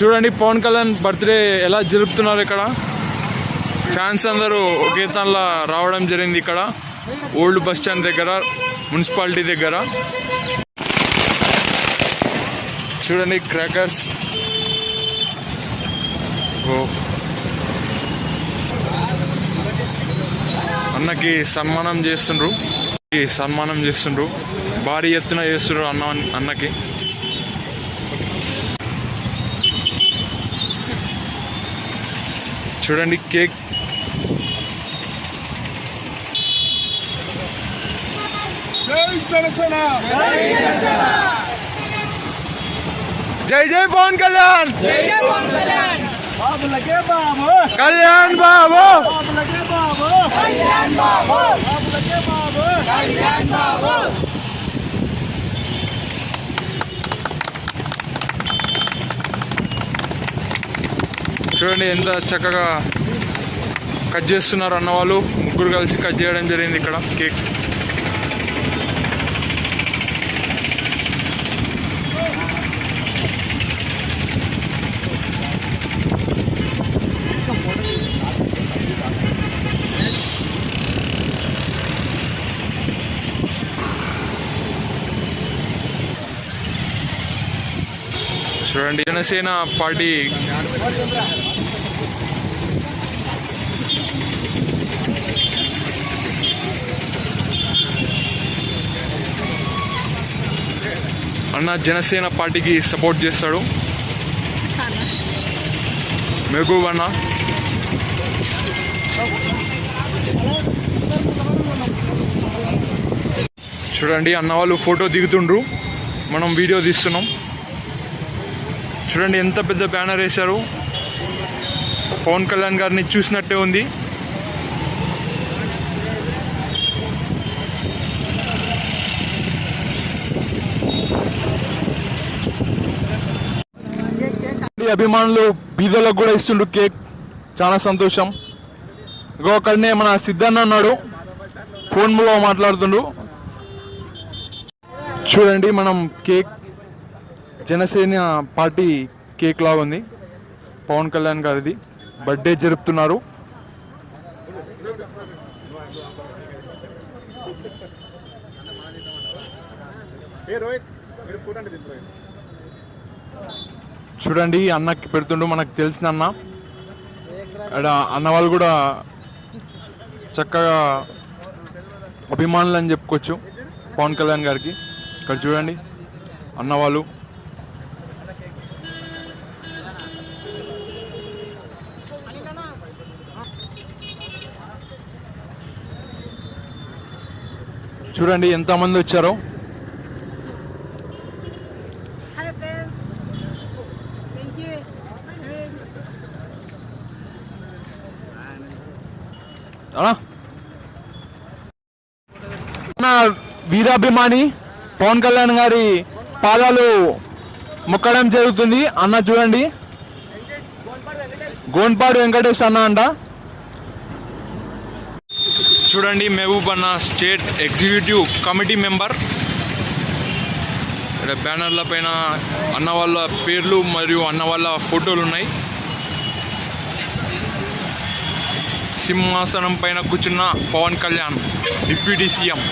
చూడండి పవన్ కళ్యాణ్ బర్త్డే ఎలా జరుపుతున్నారు. ఇక్కడ ఫ్యాన్స్ అందరూ ఒకే తనలా రావడం జరిగింది. ఇక్కడ ఓల్డ్ బస్ స్టాండ్ దగ్గర, మున్సిపాలిటీ దగ్గర చూడండి క్రాకర్స్. అన్నకి సన్మానం చేస్తుండ్రు, భారీ ఎత్తున చేస్తుండ్రు అన్నకి. చూడండి కేక్. జై జై పవన్ కళ్యాణ్, కళ్యాణ్ బాబు. చూడండి ఎంత చక్కగా కట్ చేస్తున్నారు అన్న వాళ్ళు. ముగ్గురు కలిసి కట్ చేయడం జరిగింది ఇక్కడ కేక్. చూడండి జనసేన పార్టీ అన్న జనసేన పార్టీకి సపోర్ట్ చేస్తాడు. మెహబూబ్ అన్న చూడండి అన్న వాళ్ళు ఫోటో దిగుతుండ్రు, మనం వీడియో తీస్తున్నాం. చూడండి ఎంత పెద్ద బ్యానర్ వేశారు. పవన్ కళ్యాణ్ గారిని చూసినట్టే ఉంది. అభిమానులు బీదలకు కూడా ఇస్తుండ్రు కేక్, చాలా సంతోషం. ఇంకో అక్కడనే మన సిద్ధన్న ఉన్నాడు, ఫోన్లో మాట్లాడుతుండ్రు. చూడండి మనం కేక్ జనసేన పార్టీ కేక్ లాగా ఉంది. పవన్ కళ్యాణ్ గారిది బర్త్డే జరుపుతున్నారు. చూడండి అన్నకి పెడుతుండ్రు, మనకు తెలిసిన అన్న. అన్న వాళ్ళు కూడా చక్కగా అభిమానులు అని చెప్పుకోవచ్చు పవన్ కళ్యాణ్ గారికి. ఇక్కడ చూడండి అన్న వాళ్ళు. చూడండి ఎంతమంది వచ్చారో. వీరాభిమాని పవన్ కళ్యాణ్ గారి పాదాలు మొక్కడం జరుగుతుంది. అన్న చూడండి గోన్పాడు వెంకటేష్ అన్న అంట. చూడండి మెహబూబ్ అన్న స్టేట్ ఎగ్జిక్యూటివ్ కమిటీ మెంబర్. ఇక్కడ బ్యానర్ల పైన అన్న వాళ్ళ పేర్లు మరియు అన్న వాళ్ళ ఫోటోలు ఉన్నాయి. సింహాసనం పైన కూర్చున్న పవన్ కళ్యాణ్ డిప్యూటీ సీఎం.